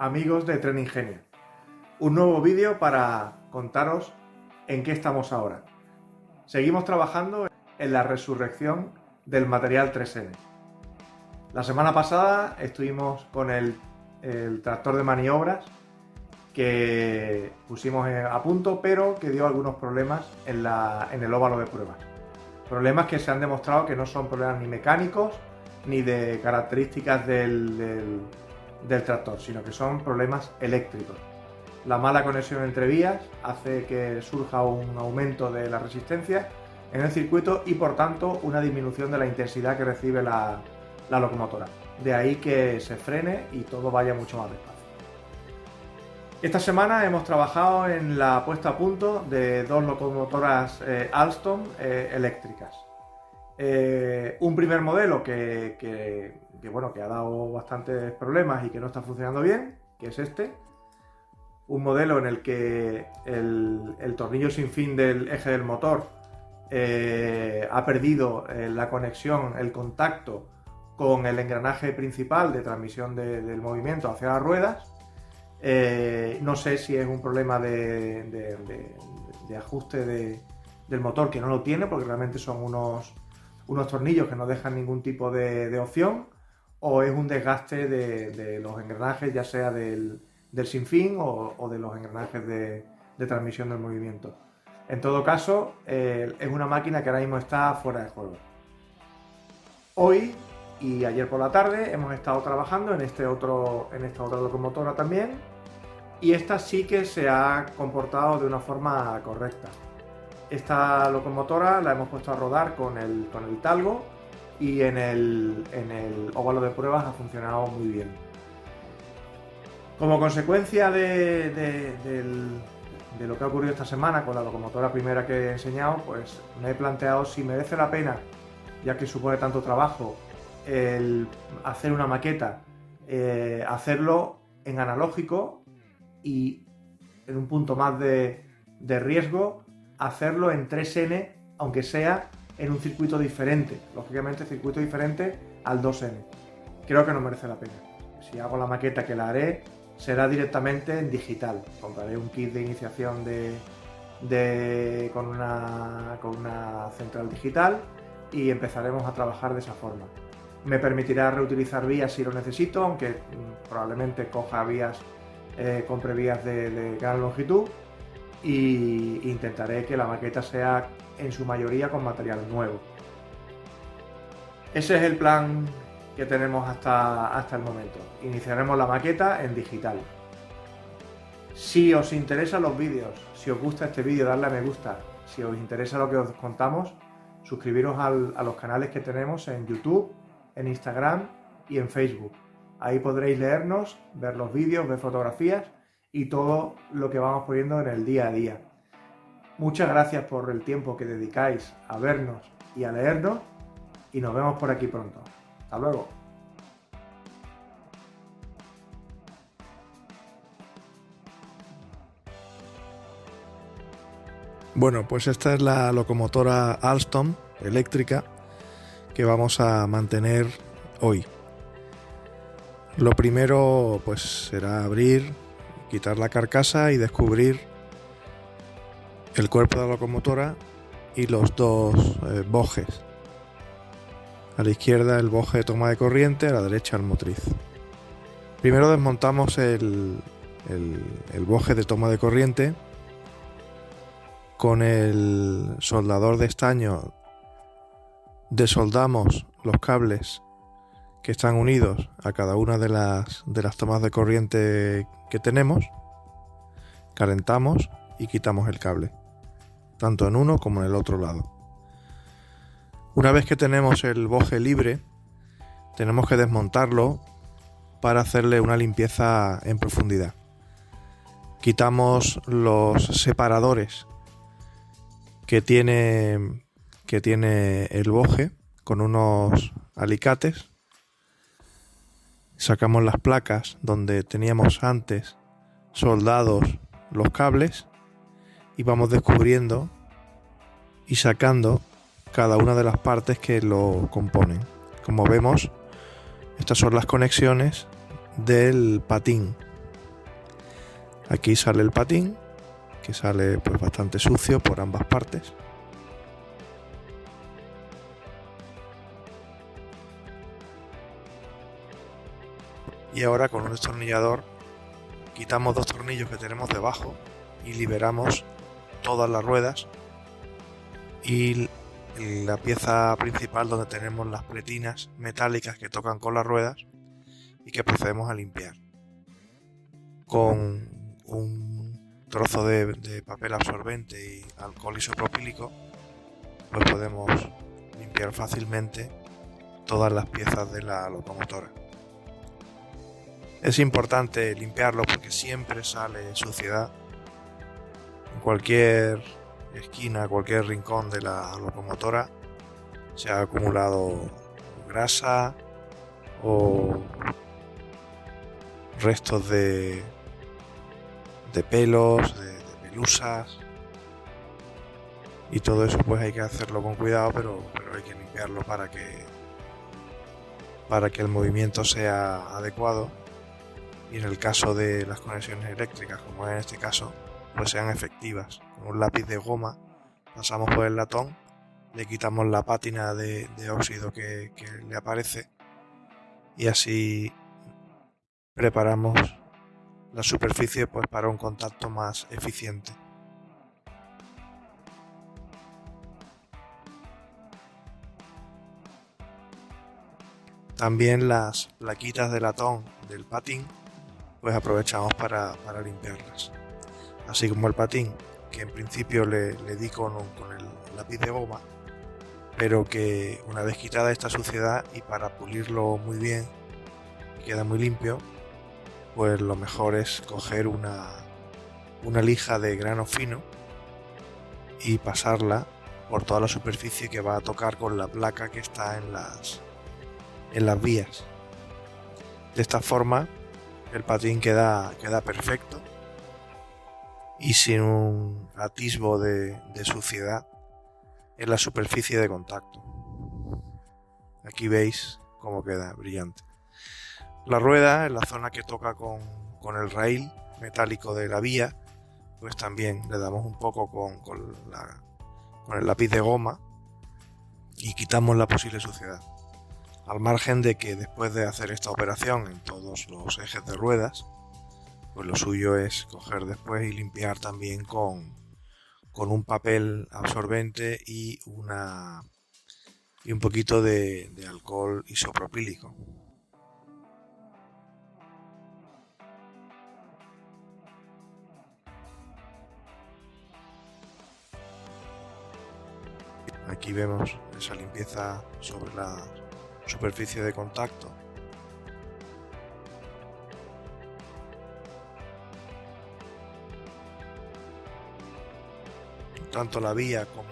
amigos de Tren Ingenio. Un nuevo vídeo para contaros en qué estamos ahora. Seguimos trabajando en la resurrección del material 3N. La semana pasada estuvimos con el tractor de maniobras que pusimos a punto, pero que dio algunos problemas en el óvalo de pruebas. Problemas que se han demostrado que no son problemas ni mecánicos ni de características del tractor, sino que son problemas eléctricos. La mala conexión entre vías hace que surja un aumento de la resistencia en el circuito y por tanto una disminución de la intensidad que recibe la locomotora. De ahí que se frene y todo vaya mucho más despacio. Esta semana hemos trabajado en la puesta a punto de dos locomotoras Alstom eléctricas. Un primer modelo que ha dado bastantes problemas y que no está funcionando bien, que es este. Un modelo en el que el tornillo sin fin del eje del motor ha perdido la conexión, el contacto con el engranaje principal de transmisión del movimiento hacia las ruedas. No sé si es un problema de ajuste del motor, que no lo tiene porque realmente son unos tornillos que no dejan ningún tipo de opción, o es un desgaste de los engranajes, ya sea del sinfín o de los engranajes de transmisión del movimiento. En todo caso, es una máquina que ahora mismo está fuera de juego. Hoy y ayer por la tarde hemos estado trabajando en esta otra locomotora también, y esta sí que se ha comportado de una forma correcta. Esta locomotora la hemos puesto a rodar con el talgo y en el óvalo de pruebas ha funcionado muy bien. Como consecuencia de lo que ha ocurrido esta semana con la locomotora primera que he enseñado, pues me he planteado si merece la pena, ya que supone tanto trabajo, el hacer una maqueta, hacerlo en analógico y en un punto más de riesgo, hacerlo en 3N, aunque sea en un circuito diferente, lógicamente circuito diferente al 2N. Creo que no merece la pena. Si hago la maqueta, que la haré, será directamente en digital. Compraré un kit de iniciación con una central digital y empezaremos a trabajar de esa forma. Me permitirá reutilizar vías si lo necesito, aunque probablemente compre vías de gran longitud, e intentaré que la maqueta sea en su mayoría con material nuevo. Ese es el plan que tenemos hasta el momento. Iniciaremos la maqueta en digital. Si os interesan los vídeos, si os gusta este vídeo, darle a me gusta. Si os interesa lo que os contamos, suscribiros a los canales que tenemos en YouTube, en Instagram y en Facebook. Ahí podréis leernos, ver los vídeos, ver fotografías y todo lo que vamos poniendo en el día a día. Muchas gracias por el tiempo que dedicáis a vernos y a leernos, y nos vemos por aquí pronto. Hasta luego. Bueno, pues esta es la locomotora Alstom eléctrica que vamos a mantener hoy. Lo primero pues será abrir, quitar la carcasa y descubrir el cuerpo de la locomotora y los dos bojes. A la izquierda el boje de toma de corriente, a la derecha el motriz. Primero desmontamos el boje de toma de corriente. Con el soldador de estaño desoldamos los cables que están unidos a cada una de las tomas de corriente que tenemos, calentamos y quitamos el cable, tanto en uno como en el otro lado. Una vez que tenemos el boje libre, tenemos que desmontarlo para hacerle una limpieza en profundidad. Quitamos los separadores que tiene el boje con unos alicates. Sacamos las placas donde teníamos antes soldados los cables y vamos descubriendo y sacando cada una de las partes que lo componen. Como vemos, estas son las conexiones del patín Aquí sale el patín, que sale pues bastante sucio por ambas partes. Y ahora con un destornillador quitamos 2 tornillos que tenemos debajo y liberamos todas las ruedas y la pieza principal donde tenemos las pretinas metálicas que tocan con las ruedas y que procedemos a limpiar. Con un trozo de papel absorbente y alcohol isopropílico pues podemos limpiar fácilmente todas las piezas de la locomotora. Es importante limpiarlo porque siempre sale suciedad en cualquier esquina, cualquier rincón de la locomotora. Se ha acumulado grasa o restos de pelos, de pelusas, y todo eso pues hay que hacerlo con cuidado, pero hay que limpiarlo para que el movimiento sea adecuado y en el caso de las conexiones eléctricas, como es en este caso, pues sean efectivas. Con un lápiz de goma pasamos por el latón, le quitamos la pátina de óxido que le aparece y así preparamos la superficie pues para un contacto más eficiente. También las plaquitas de latón del patín pues aprovechamos para limpiarlas, así como el patín, que en principio le di con el lápiz de goma, pero que una vez quitada esta suciedad y para pulirlo muy bien y queda muy limpio, pues lo mejor es coger una lija de grano fino y pasarla por toda la superficie que va a tocar con la placa que está en las vías. De esta forma el patín queda perfecto y sin un atisbo de suciedad en la superficie de contacto. Aquí veis cómo queda brillante. La rueda, en la zona que toca con el raíl metálico de la vía, pues también le damos un poco con el lápiz de goma y quitamos la posible suciedad. Al margen de que después de hacer esta operación en todos los ejes de ruedas, pues lo suyo es coger después y limpiar también con un papel absorbente y un poquito de alcohol isopropílico. Aquí vemos esa limpieza sobre la superficie de contacto. Tanto la vía como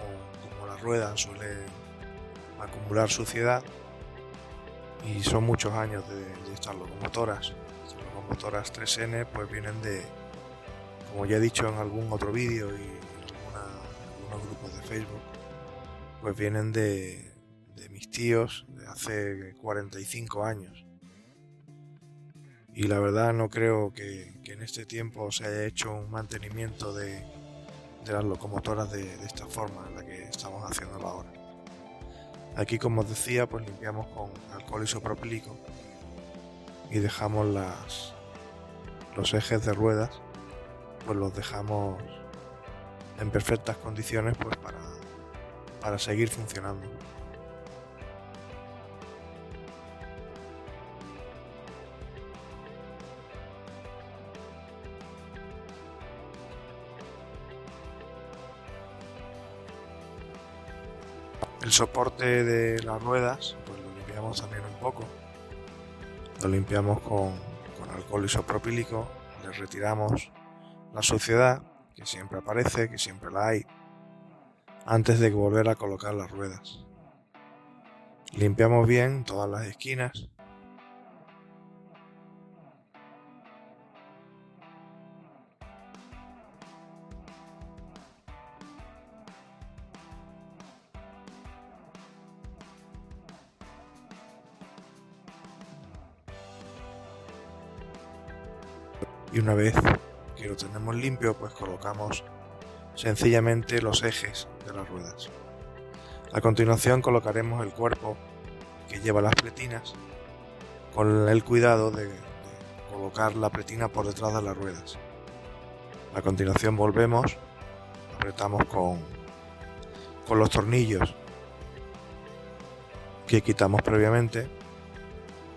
la rueda suelen acumular suciedad y son muchos años de estas locomotoras. Estas locomotoras 3N pues vienen como ya he dicho en algún otro vídeo y en algunos grupos de Facebook, pues vienen de mis tíos de hace 45 años. Y la verdad no creo que en este tiempo se haya hecho un mantenimiento de las locomotoras de esta forma en la que estamos haciéndolo ahora. Aquí, como os decía, pues limpiamos con alcohol isopropílico y dejamos los ejes de ruedas, pues los dejamos en perfectas condiciones pues para seguir funcionando. El soporte de las ruedas pues lo limpiamos también un poco. Lo limpiamos con alcohol isopropílico, le retiramos la suciedad que siempre aparece, que siempre la hay, antes de volver a colocar las ruedas. Limpiamos bien todas las esquinas. Y una vez aquí lo tenemos limpio, pues colocamos sencillamente los ejes de las ruedas. A continuación colocaremos el cuerpo que lleva las pretinas, con el cuidado de colocar la pretina por detrás de las ruedas. A continuación volvemos, apretamos con los tornillos que quitamos previamente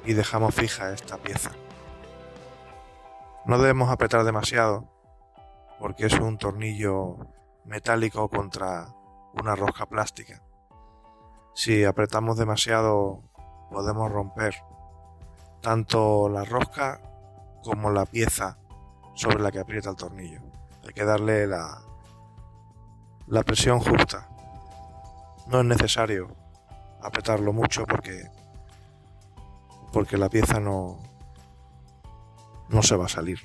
y dejamos fija esta pieza. No debemos apretar demasiado porque es un tornillo metálico contra una rosca plástica. Si apretamos demasiado podemos romper tanto la rosca como la pieza sobre la que aprieta el tornillo. Hay que darle la presión justa. No es necesario apretarlo mucho porque la pieza no se va a salir.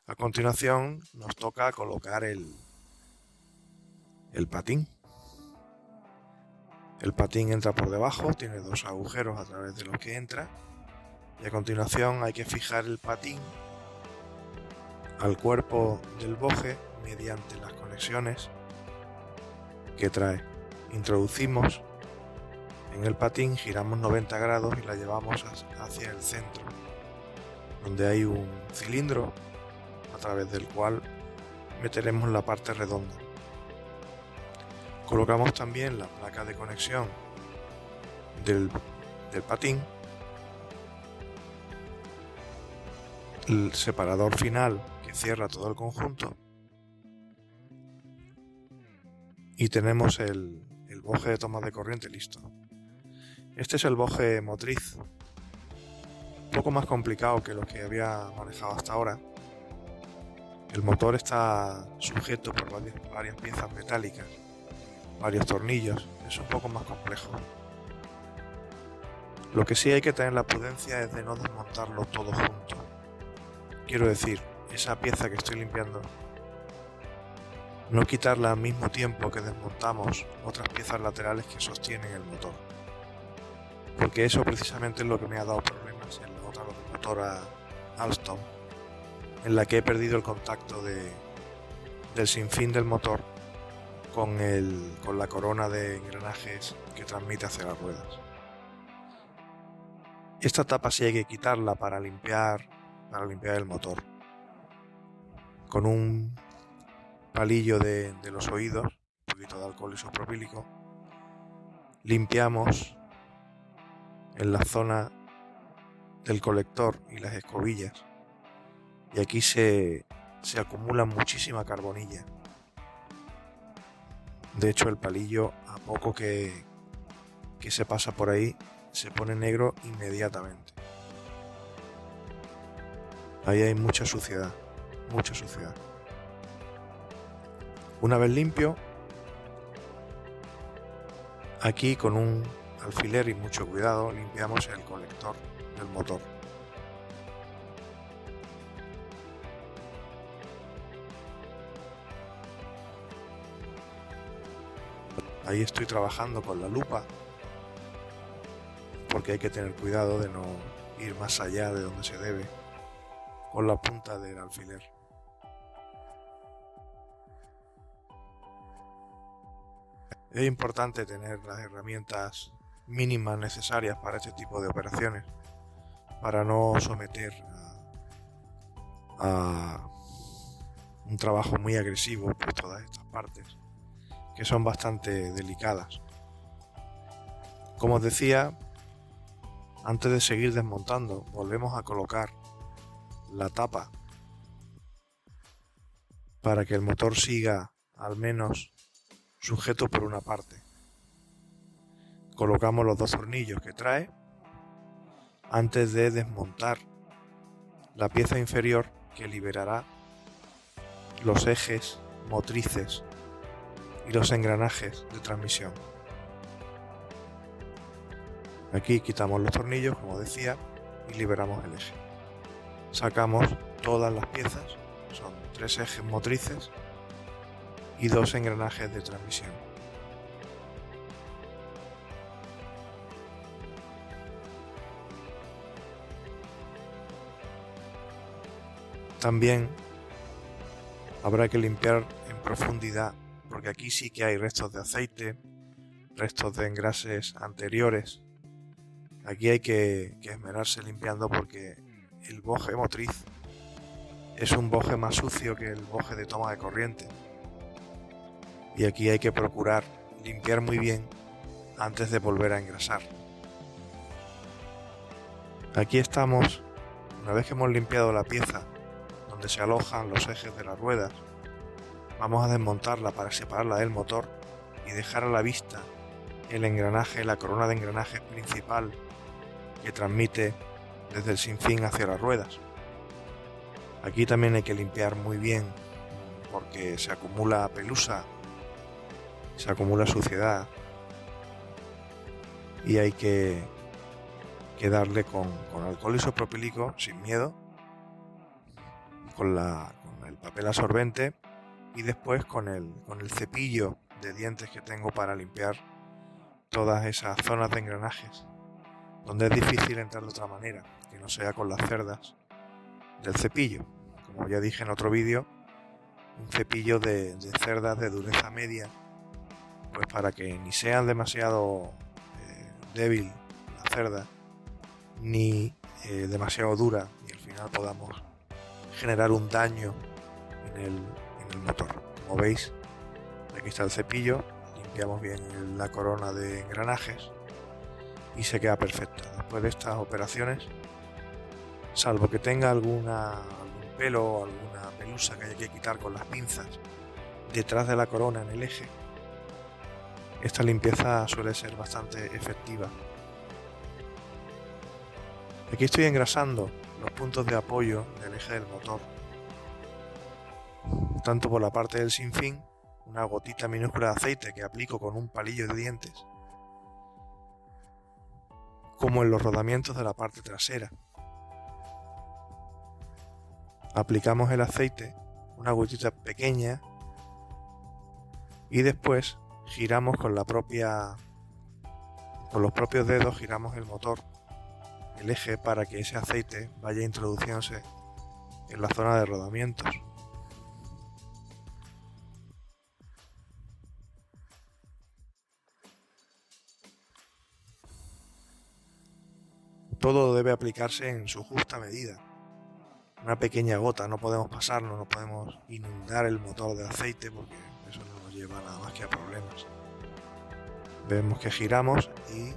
A continuación nos toca colocar el patín. El patín entra por debajo, tiene 2 agujeros a través de los que entra, y a continuación hay que fijar el patín al cuerpo del boje mediante las conexiones que trae. Introducimos en el patín, giramos 90 grados y la llevamos hacia el centro, donde hay un cilindro a través del cual meteremos la parte redonda. Colocamos también la placa de conexión del patín, el separador final que cierra todo el conjunto, y tenemos el boje de toma de corriente listo. Este es el boje motriz, un poco más complicado que lo que había manejado hasta ahora. El motor está sujeto por varias piezas metálicas, varios tornillos, es un poco más complejo. Lo que sí hay que tener la prudencia es de no desmontarlo todo junto. Quiero decir, esa pieza que estoy limpiando, no quitarla al mismo tiempo que desmontamos otras piezas laterales que sostienen el motor, porque eso precisamente es lo que me ha dado problemas en la otra locomotora Alstom, en la que he perdido el contacto del sinfín del motor con la corona de engranajes que transmite hacia las ruedas. Esta tapa sí hay que quitarla para limpiar el motor. Con un palillo de los oídos, un poquito de alcohol isopropílico, limpiamos en la zona del colector y las escobillas, y aquí se acumula muchísima carbonilla. De hecho, el palillo, a poco que se pasa por ahí, se pone negro inmediatamente. Ahí hay mucha suciedad. Una vez limpio, aquí con un alfiler y mucho cuidado limpiamos el colector del motor. Ahí estoy trabajando con la lupa, porque hay que tener cuidado de no ir más allá de donde se debe con la punta del alfiler. Es importante tener las herramientas mínimas necesarias para este tipo de operaciones, para no someter a un trabajo muy agresivo por todas estas partes, que son bastante delicadas. Como os decía, antes de seguir desmontando, volvemos a colocar la tapa para que el motor siga al menos sujeto por una parte. Colocamos los 2 tornillos que trae antes de desmontar la pieza inferior que liberará los ejes motrices y los engranajes de transmisión. Aquí quitamos los tornillos, como decía, y liberamos el eje. Sacamos todas las piezas, son 3 ejes motrices y 2 engranajes de transmisión. También habrá que limpiar en profundidad, porque aquí sí que hay restos de aceite, restos de engrases anteriores. Aquí hay que esmerarse limpiando porque el boje motriz es un boje más sucio que el boje de toma de corriente. Y aquí hay que procurar limpiar muy bien antes de volver a engrasar. Aquí estamos, una vez que hemos limpiado la pieza donde se alojan los ejes de las ruedas, vamos a desmontarla para separarla del motor y dejar a la vista el engranaje, la corona de engranajes principal que transmite desde el sinfín hacia las ruedas. Aquí también hay que limpiar muy bien porque se acumula pelusa, se acumula suciedad y hay que darle con alcohol isopropílico sin miedo, con el papel absorbente y después con el cepillo de dientes que tengo para limpiar todas esas zonas de engranajes donde es difícil entrar de otra manera que no sea con las cerdas del cepillo. Como ya dije en otro vídeo, un cepillo de cerdas de dureza media, pues para que ni sean demasiado débil la cerda ni demasiado dura y al final podamos generar un daño en el motor. Como veis, aquí está el cepillo, limpiamos bien la corona de engranajes y se queda perfecta. Después de estas operaciones, salvo que tenga algún pelo o alguna pelusa que haya que quitar con las pinzas detrás de la corona en el eje, esta limpieza suele ser bastante efectiva. Aquí estoy engrasando los puntos de apoyo del eje del motor, tanto por la parte del sinfín, una gotita minúscula de aceite que aplico con un palillo de dientes, como en los rodamientos de la parte trasera. Aplicamos el aceite, una gotita pequeña, y después giramos con los propios dedos, giramos el motor, el eje, para que ese aceite vaya introduciéndose en la zona de rodamientos. Todo debe aplicarse en su justa medida. Una pequeña gota, no podemos pasarnos, no podemos inundar el motor de aceite porque eso no nos lleva nada más que a problemas. Vemos que giramos y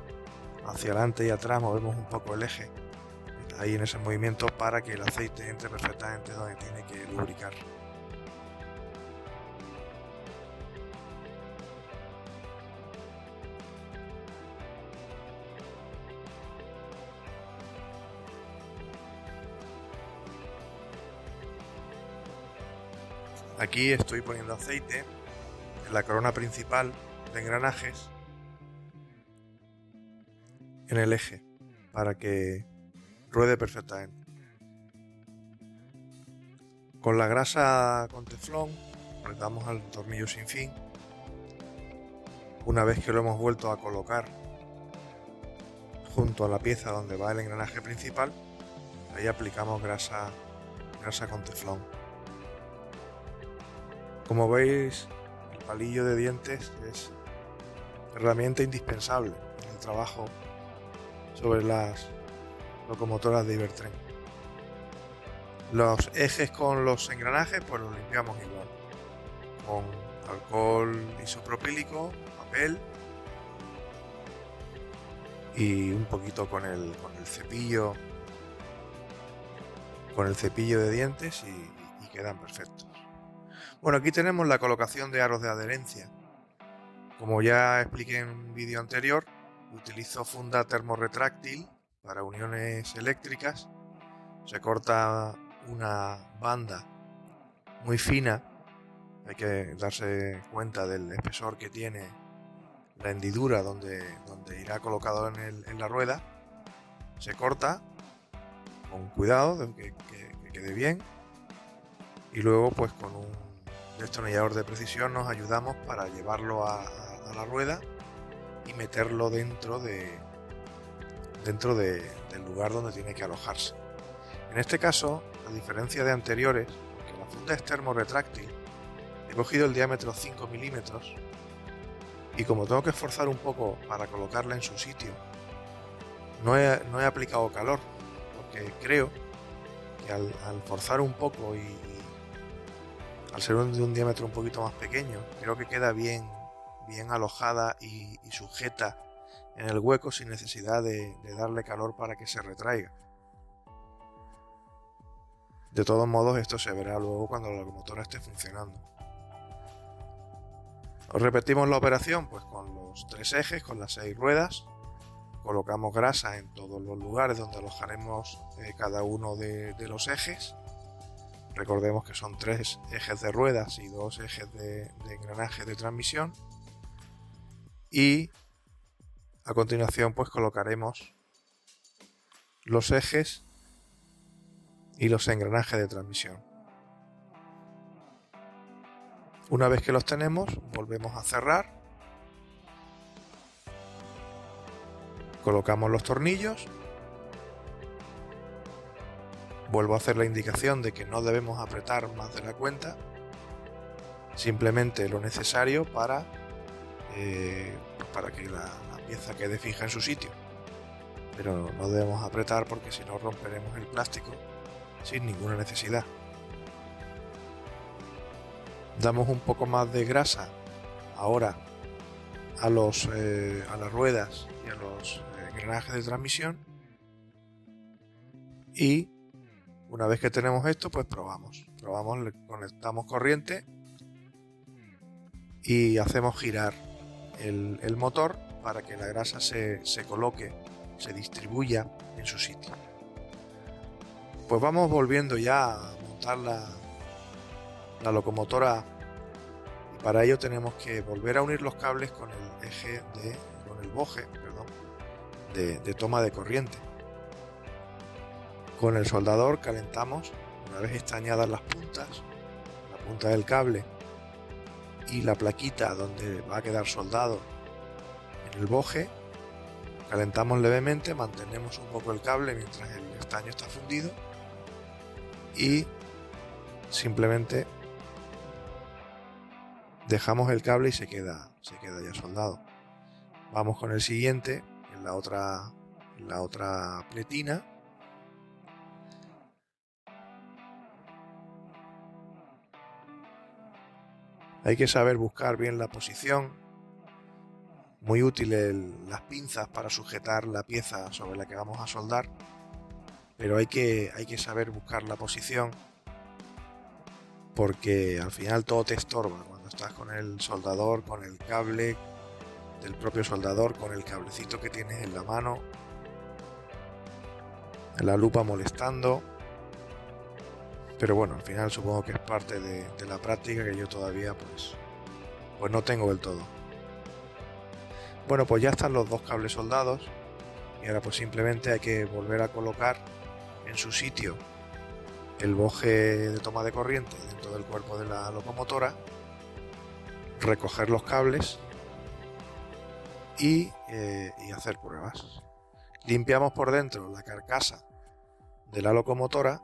hacia adelante y atrás movemos un poco el eje, ahí en ese movimiento, para que el aceite entre perfectamente donde tiene que lubricar. Aquí estoy poniendo aceite en la corona principal de engranajes en el eje para que ruede perfectamente. Con la grasa con teflón le damos al tornillo sin fin. Una vez que lo hemos vuelto a colocar junto a la pieza donde va el engranaje principal, ahí aplicamos grasa con teflón. Como veis, el palillo de dientes es herramienta indispensable en el trabajo sobre las locomotoras de Ibertren. Los ejes con los engranajes pues los limpiamos igual, con alcohol isopropílico, papel y un poquito con el cepillo de dientes y quedan perfectos. Bueno, aquí tenemos la colocación de aros de adherencia. Como ya expliqué en un vídeo anterior, utilizo funda termorretráctil para uniones eléctricas. Se corta una banda muy fina, hay que darse cuenta del espesor que tiene la hendidura donde irá colocado en la rueda. Se corta con cuidado de que quede bien y luego pues con un destornillador de precisión nos ayudamos para llevarlo a la rueda y meterlo dentro del lugar donde tiene que alojarse. En este caso, a diferencia de anteriores, que la funda es termorretráctil, he cogido el diámetro 5 milímetros y como tengo que esforzar un poco para colocarla en su sitio, no he aplicado calor, porque creo que al forzar un poco y al ser de un diámetro un poquito más pequeño, creo que queda bien alojada y sujeta en el hueco sin necesidad de darle calor para que se retraiga. De todos modos, esto se verá luego cuando la locomotora esté funcionando. Os repetimos la operación pues con los 3 ejes, con las 6 ruedas. Colocamos grasa en todos los lugares donde alojaremos cada uno de los ejes. Recordemos que son 3 ejes de ruedas y 2 ejes de engranaje de transmisión. Y a continuación pues colocaremos los ejes y los engranajes de transmisión. Una vez que los tenemos, volvemos a cerrar, colocamos los tornillos, vuelvo a hacer la indicación de que no debemos apretar más de la cuenta, simplemente lo necesario para que la pieza quede fija en su sitio, pero no debemos apretar porque si no romperemos el plástico sin ninguna necesidad. Damos un poco más de grasa ahora a las ruedas y a los engranajes de transmisión, y una vez que tenemos esto pues probamos, le conectamos corriente y hacemos girar el motor para que la grasa se coloque, se distribuya en su sitio. Pues vamos volviendo ya a montar la locomotora, y para ello tenemos que volver a unir los cables con el boje de toma de corriente. Con el soldador calentamos, una vez estañadas las puntas, la punta del cable y la plaquita donde va a quedar soldado en el boje, calentamos levemente, mantenemos un poco el cable mientras el estaño está fundido y simplemente dejamos el cable y se queda ya soldado. Vamos con el siguiente en la otra pletina. Hay que saber buscar bien la posición. Muy útil las pinzas para sujetar la pieza sobre la que vamos a soldar, pero hay que saber buscar la posición, porque al final todo te estorba cuando estás con el soldador, con el cable del propio soldador, con el cablecito que tienes en la mano, la lupa molestando. Pero bueno, al final supongo que es parte de la práctica que yo todavía pues no tengo del todo. Bueno, pues ya están los 2 cables soldados y ahora pues simplemente hay que volver a colocar en su sitio el boje de toma de corriente dentro del cuerpo de la locomotora, recoger los cables y hacer pruebas. Limpiamos por dentro la carcasa de la locomotora.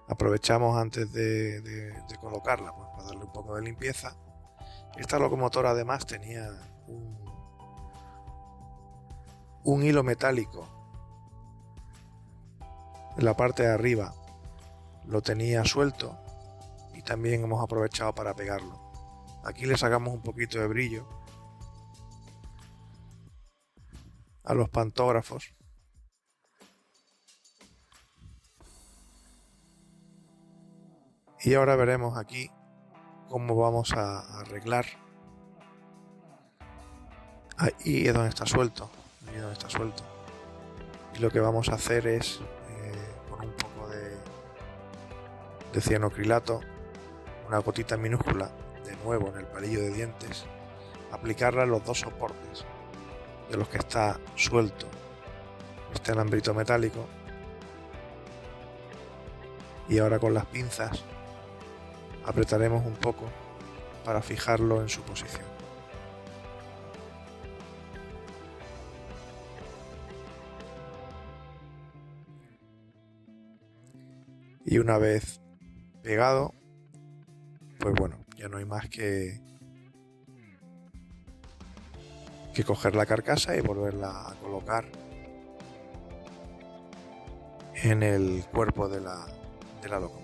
Aprovechamos antes de colocarla pues para darle un poco de limpieza. Esta locomotora además tenía un hilo metálico en la parte de arriba, lo tenía suelto y también hemos aprovechado para pegarlo. Aquí le sacamos un poquito de brillo a los pantógrafos. Y ahora veremos aquí cómo vamos a arreglar. Ahí es donde está suelto. Y lo que vamos a hacer es con un poco de cianocrilato, una gotita minúscula, de nuevo en el palillo de dientes, aplicarla en los 2 soportes de los que está suelto este alambrito metálico. Y ahora con las pinzas apretaremos un poco para fijarlo en su posición. Y una vez pegado, pues bueno, ya no hay más que coger la carcasa y volverla a colocar en el cuerpo de la locomotora.